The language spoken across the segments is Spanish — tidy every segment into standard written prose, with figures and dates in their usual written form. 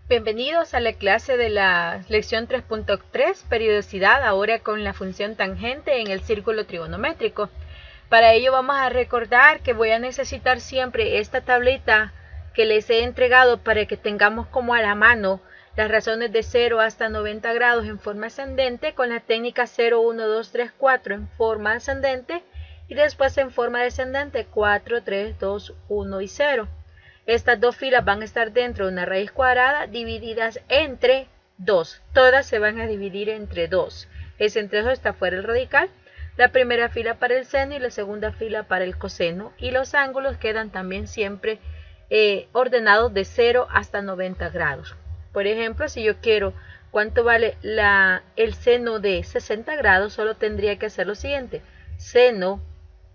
Bienvenidos a la clase de la lección 3.3, periodicidad, ahora con la función tangente en el círculo trigonométrico. Para ello vamos a recordar que voy a necesitar siempre esta tablita que les he entregado para que tengamos como a la mano las razones de 0 hasta 90 grados en forma ascendente con la técnica 0, 1, 2, 3, 4 en forma ascendente y después en forma descendente 4, 3, 2, 1 y 0. Estas dos filas van a estar dentro de una raíz cuadrada divididas entre 2. Todas se van a dividir entre 2. Ese entre 2 está fuera el radical. La primera fila para el seno y la segunda fila para el coseno. Y los ángulos quedan también siempre ordenados de 0 hasta 90 grados. Por ejemplo, si yo quiero cuánto vale el seno de 60 grados, solo tendría que hacer lo siguiente. Seno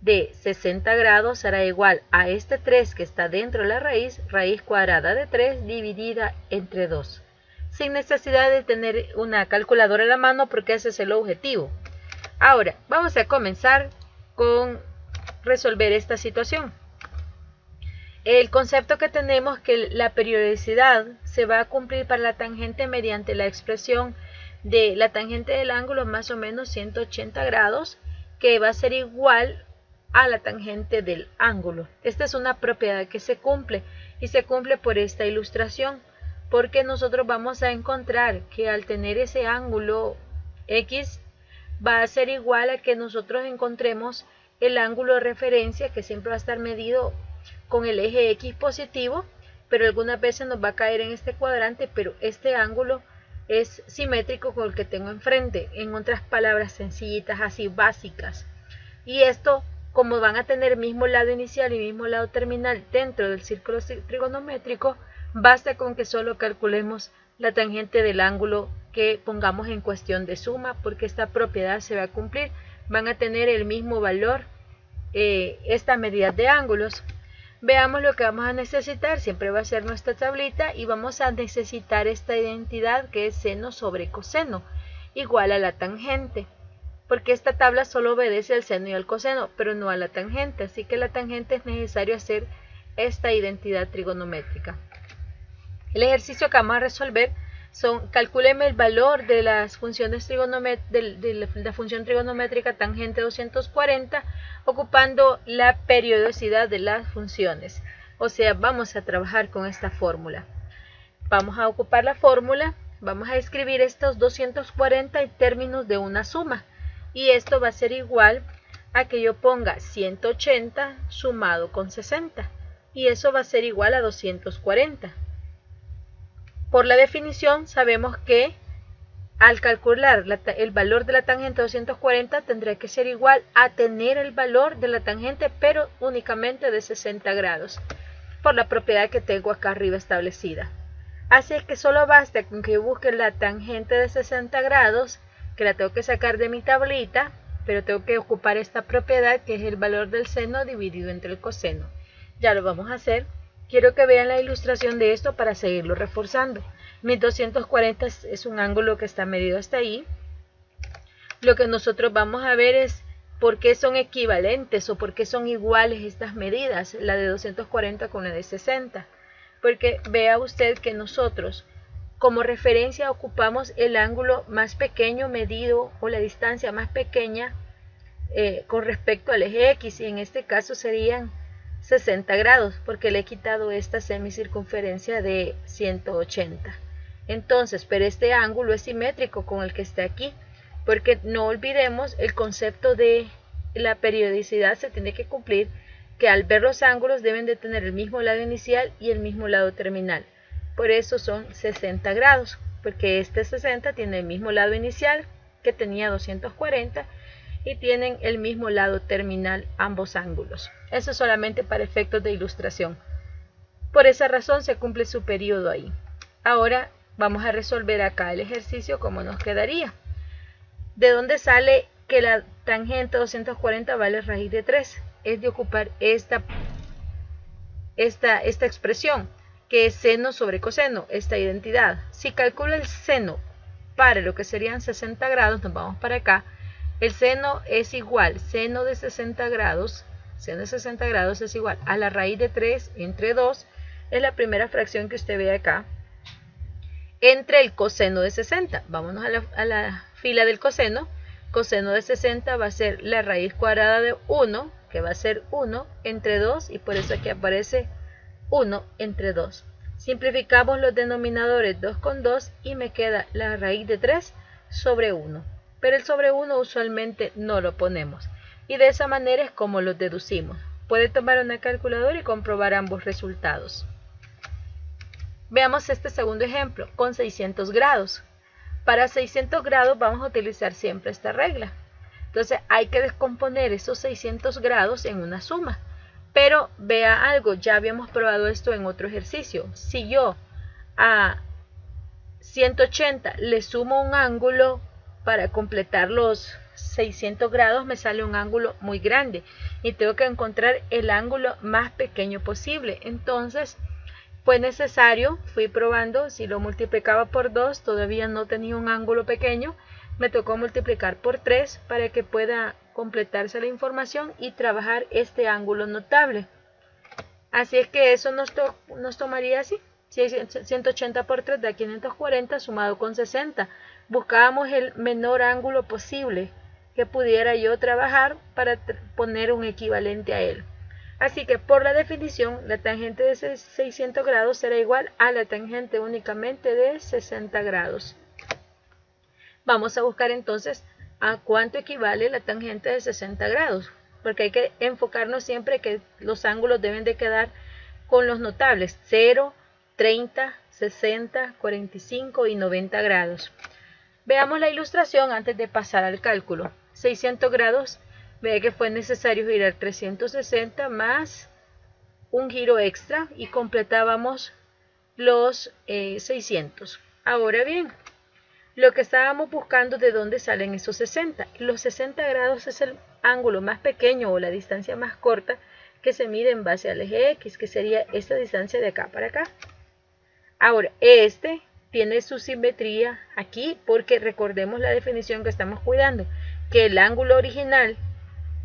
de 60 grados será igual a este 3 que está dentro de la raíz cuadrada de 3 dividida entre 2. Sin necesidad de tener una calculadora a la mano porque ese es el objetivo. Ahora, vamos a comenzar con resolver esta situación. El concepto que tenemos que la periodicidad se va a cumplir para la tangente mediante la expresión de la tangente del ángulo más o menos 180 grados, que va a ser igual a la tangente del ángulo. Esta es una propiedad que se cumple y se cumple por esta ilustración, porque nosotros vamos a encontrar que al tener ese ángulo X va a ser igual a que nosotros encontremos el ángulo de referencia, que siempre va a estar medido con el eje X positivo, pero algunas veces nos va a caer en este cuadrante, pero este ángulo es simétrico con el que tengo enfrente, en otras palabras sencillitas así básicas. Y esto, como van a tener mismo lado inicial y mismo lado terminal dentro del círculo trigonométrico, basta con que solo calculemos la tangente del ángulo que pongamos en cuestión de suma, porque esta propiedad se va a cumplir. Van a tener el mismo valor esta medida de ángulos. Veamos lo que vamos a necesitar. Siempre va a ser nuestra tablita y vamos a necesitar esta identidad que es seno sobre coseno igual a la tangente, porque esta tabla solo obedece al seno y al coseno, pero no a la tangente, así que la tangente es necesario hacer esta identidad trigonométrica. El ejercicio que vamos a resolver son, calcúleme el valor de las funciones de la función trigonométrica tangente 240, ocupando la periodicidad de las funciones. O sea, vamos a trabajar con esta fórmula. Vamos a ocupar la fórmula, vamos a escribir estos 240 en términos de una suma. Y esto va a ser igual a que yo ponga 180 sumado con 60. Y eso va a ser igual a 240. Por la definición sabemos que al calcular el valor de la tangente 240 tendrá que ser igual a tener el valor de la tangente, pero únicamente de 60 grados. Por la propiedad que tengo acá arriba establecida. Así que solo basta con que busque la tangente de 60 grados, que la tengo que sacar de mi tablita, pero tengo que ocupar esta propiedad que es el valor del seno dividido entre el coseno. Ya lo vamos a hacer. Quiero que vean la ilustración de esto para seguirlo reforzando. 1240 es un ángulo que está medido hasta ahí. Lo que nosotros vamos a ver es por qué son equivalentes o por qué son iguales estas medidas, la de 240 con la de 60. Porque vea usted que nosotros como referencia ocupamos el ángulo más pequeño medido o la distancia más pequeña con respecto al eje X, y en este caso serían 60 grados porque le he quitado esta semicircunferencia de 180. Entonces, pero este ángulo es simétrico con el que está aquí, porque no olvidemos el concepto de la periodicidad. Se tiene que cumplir que al ver los ángulos deben de tener el mismo lado inicial y el mismo lado terminal. Por eso son 60 grados, porque este 60 tiene el mismo lado inicial que tenía 240 y tienen el mismo lado terminal ambos ángulos. Eso es solamente para efectos de ilustración. Por esa razón se cumple su periodo ahí. Ahora vamos a resolver acá el ejercicio como nos quedaría. ¿De dónde sale que la tangente 240 vale raíz de 3? Es de ocupar esta expresión, que es seno sobre coseno, esta identidad. Si calculo el seno para lo que serían 60 grados, nos vamos para acá. El seno es igual, seno de 60 grados es igual a la raíz de 3 entre 2, es la primera fracción que usted ve acá. entre el coseno de 60. Vámonos a la fila del coseno. Coseno de 60 va a ser la raíz cuadrada de 1, que va a ser 1 entre 2, y por eso aquí aparece 1 entre 2. Simplificamos los denominadores 2 con 2 y me queda la raíz de 3 sobre 1. Pero el sobre 1 usualmente no lo ponemos. Y de esa manera es como los deducimos. Puede tomar una calculadora y comprobar ambos resultados. Veamos este segundo ejemplo con 600 grados. Para 600 grados vamos a utilizar siempre esta regla. Entonces hay que descomponer esos 600 grados en una suma. Pero vea algo, ya habíamos probado esto en otro ejercicio. Si yo a 180 le sumo un ángulo para completar los 600 grados, me sale un ángulo muy grande. Y tengo que encontrar el ángulo más pequeño posible. Entonces fue necesario, fui probando, si lo multiplicaba por 2 todavía no tenía un ángulo pequeño, me tocó multiplicar por 3 para que pueda completarse la información y trabajar este ángulo notable. Así es que eso nos tomaría así, 180 por 3 da 540 sumado con 60. Buscábamos el menor ángulo posible que pudiera yo trabajar para poner un equivalente a él. Así que por la definición, la tangente de 600 grados será igual a la tangente únicamente de 60 grados. Vamos a buscar entonces a cuánto equivale la tangente de 60 grados, porque hay que enfocarnos siempre que los ángulos deben de quedar con los notables 0, 30, 60, 45 y 90 grados. Veamos la ilustración antes de pasar al cálculo. 600 grados. Ve que fue necesario girar 360 más un giro extra y completábamos los 600. Ahora bien, lo que estábamos buscando, ¿de dónde salen esos 60? Los 60 grados es el ángulo más pequeño o la distancia más corta que se mide en base al eje X, que sería esta distancia de acá para acá. Ahora, este tiene su simetría aquí porque recordemos la definición que estamos cuidando, que el ángulo original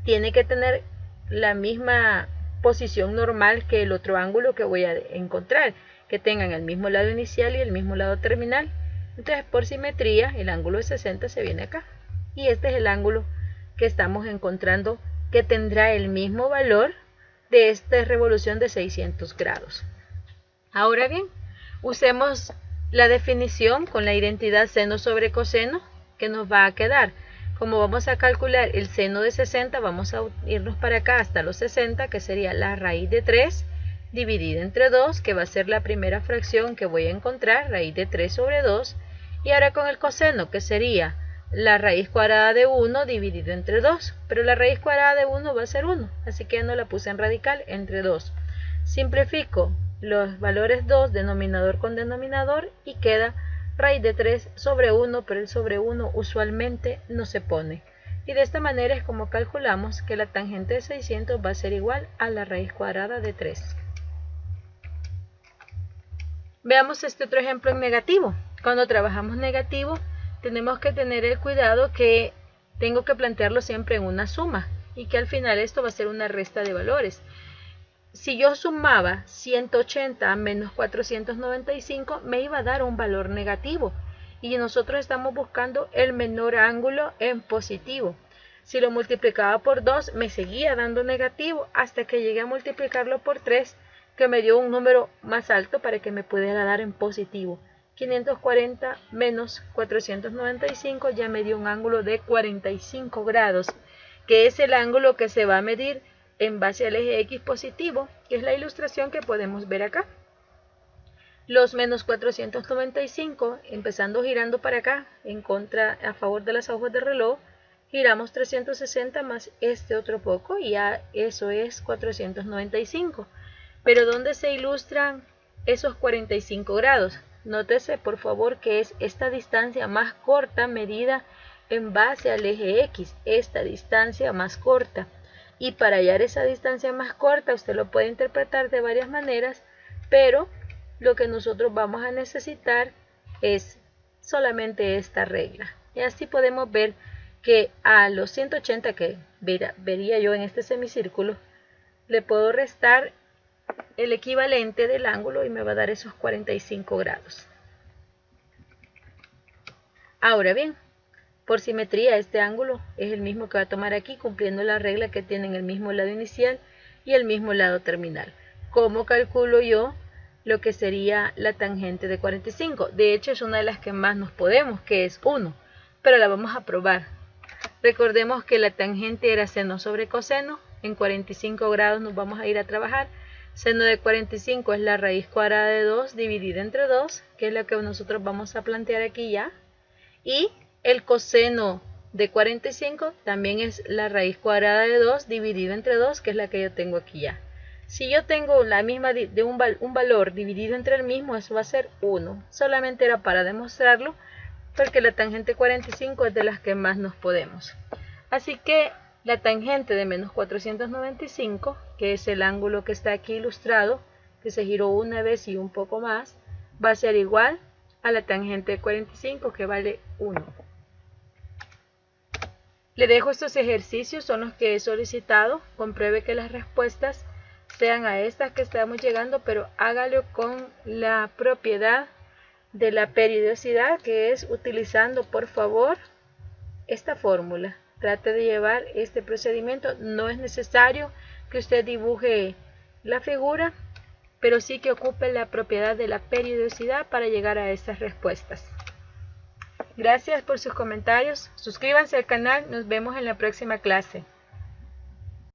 tiene que tener la misma posición normal que el otro ángulo que voy a encontrar, que tengan el mismo lado inicial y el mismo lado terminal. Entonces por simetría el ángulo de 60 se viene acá y este es el ángulo que estamos encontrando que tendrá el mismo valor de esta revolución de 600 grados. Ahora bien, usemos la definición con la identidad seno sobre coseno que nos va a quedar. Como vamos a calcular el seno de 60, vamos a irnos para acá hasta los 60, que sería la raíz de 3 dividida entre 2, que va a ser la primera fracción que voy a encontrar, raíz de 3 sobre 2. Y ahora con el coseno, que sería la raíz cuadrada de 1 dividido entre 2. Pero la raíz cuadrada de 1 va a ser 1, así que no la puse en radical, entre 2. Simplifico los valores 2, denominador con denominador, y queda raíz de 3 sobre 1, pero el sobre 1 usualmente no se pone. Y de esta manera es como calculamos que la tangente de 600 va a ser igual a la raíz cuadrada de 3. Veamos este otro ejemplo en negativo. Cuando trabajamos negativo, tenemos que tener el cuidado que tengo que plantearlo siempre en una suma y que al final esto va a ser una resta de valores. Si yo sumaba 180 menos 495, me iba a dar un valor negativo. Y nosotros estamos buscando el menor ángulo en positivo. Si lo multiplicaba por 2, me seguía dando negativo hasta que llegué a multiplicarlo por 3, que me dio un número más alto para que me pudiera dar en positivo. 540 menos 495 ya me dio un ángulo de 45 grados, que es el ángulo que se va a medir en base al eje X positivo, que es la ilustración que podemos ver acá. Los menos 495, empezando girando para acá, en contra, a favor de las agujas del reloj, giramos 360 más este otro poco, y ya eso es 495. Pero ¿dónde se ilustran esos 45 grados? Nótese por favor que es esta distancia más corta medida en base al eje X, esta distancia más corta. Y para hallar esa distancia más corta usted lo puede interpretar de varias maneras, pero lo que nosotros vamos a necesitar es solamente esta regla. Y así podemos ver que a los 180 que vería yo en este semicírculo, le puedo restar el equivalente del ángulo y me va a dar esos 45 grados. Ahora bien, por simetría este ángulo es el mismo que va a tomar aquí, cumpliendo la regla que tienen el mismo lado inicial y el mismo lado terminal. ¿Cómo calculo yo lo que sería la tangente de 45? De hecho es una de las que más nos podemos, que es 1, pero la vamos a probar. Recordemos que la tangente era seno sobre coseno, en 45 grados nos vamos a ir a trabajar. Seno de 45 es la raíz cuadrada de 2 dividida entre 2, que es la que nosotros vamos a plantear aquí ya. Y el coseno de 45 también es la raíz cuadrada de 2 dividido entre 2, que es la que yo tengo aquí ya. Si yo tengo la misma de un valor dividido entre el mismo, eso va a ser 1. Solamente era para demostrarlo, porque la tangente 45 es de las que más nos podemos. Así que la tangente de menos 495, que es el ángulo que está aquí ilustrado, que se giró una vez y un poco más, va a ser igual a la tangente de 45, que vale 1. Le dejo estos ejercicios, son los que he solicitado. Compruebe que las respuestas sean a estas que estamos llegando, pero hágalo con la propiedad de la periodicidad, que es utilizando, por favor, esta fórmula. Trate de llevar este procedimiento. No es necesario que usted dibuje la figura, pero sí que ocupe la propiedad de la periodicidad para llegar a estas respuestas. Gracias por sus comentarios. Suscríbanse al canal. Nos vemos en la próxima clase.